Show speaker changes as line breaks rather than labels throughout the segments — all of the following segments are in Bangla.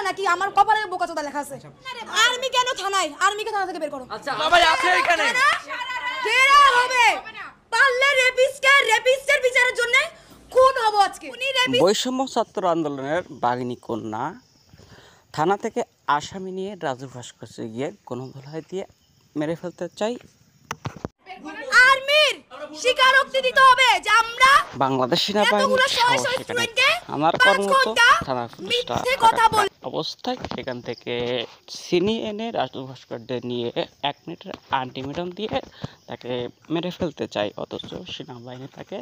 নাকি আমার কপালে বোকাচোদা লেখা আছে? আর্মি কেন থানায়? আর্মিকে থানা থেকে বের করো।
আচ্ছা সবাই আছে এখানে।
কেরা হবে? পারলে রেপিস্টের বিচারের জন্য খুন হবো আজকে।
বৈষম্য ছাত্র আন্দোলনের বাঘিনী কন্যা থানা থেকে আসামি নিয়ে রাজু ভাস্কর্যে গিয়ে গণধোলাই দিয়ে মেরে ফেলতে চাই।
আর্মির স্বীকারোক্তি দিতে হবে যে আমরা
বাংলাদেশ সেনাবাহিনীর সাহস সেখানে আমার কর্মরত থানা পুলিশটা অবস্থায় সেখান থেকে ছিনিয়ে এনে রাজু ভাস্কর্যে নিয়ে 1 মিনিটের আলটিমেটাম দিয়ে তাকে মেরে ফেলতে চাই, অথচ সেনাবাহিনী তাকে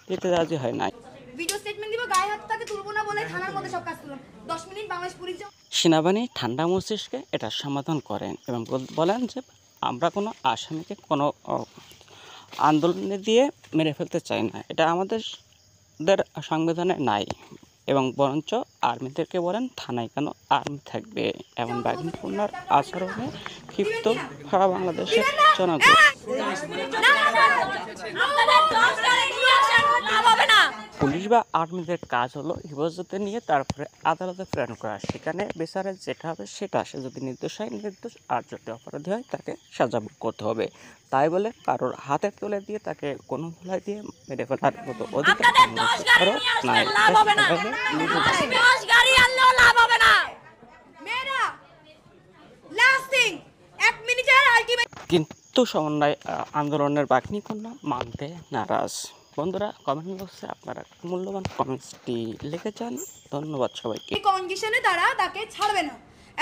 দিতে রাজি হয় নাই।
ভিডিও স্টেটমেন্ট দিব, গায়ে হাত তাকে তুলবো না বলে থানার মধ্যে সব কাজ করলাম। 10 মিনিট বাংলাদেশ পুলিশ
সেনাবাহিনী ঠান্ডা মস্তিষ্কে এটা সমাধান করেন এবং বলেন যে আমরা কোনো আসামিকে কোনো আন্দোলনে দিয়ে মেরে ফেলতে চাই না, এটা আমাদের সংবিধানে নাই, এবং বরঞ্চ আর্মিদেরকে বলেন থানায় কেন আর্মি থাকবে। এমন বাহিনী কন্যার আচরণে ক্ষিপ্ত সারা বাংলাদেশের জনগণ। পুলিশ বা আর্মিদের কাজ হলো হেফাজতে নিয়ে তারপরে আদালতে প্রেরণ করা, সেখানে বিচারে যেটা হবে সেটা, সে যদি নির্দোষ হয় নির্দোষ, আর যদি অপরাধী হয় তাকে সাজা ভোগ করতে হবে। তাই বলে কারোর হাতে তুলে দিয়ে তাকে কোনো ধুলাই দিয়ে মেরে ফেলার মতো অধিকার নাই। কিন্তু সমন্বয় আন্দোলনের বাঘিনী কন্যা মানতে নারাজ। বন্ধুরা, কমেন্ট বক্সে আপনারা মূল্যবান কমেন্টসটি লিখে যান। ধন্যবাদ সবাইকে।
এই কন্ডিশনে তারা তাকে ছাড়বে না।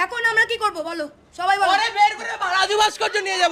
এখন আমরা কি করব বলো, সবাই বলো।
বের করে রাজু ভাস্কর্য নিয়ে যাব।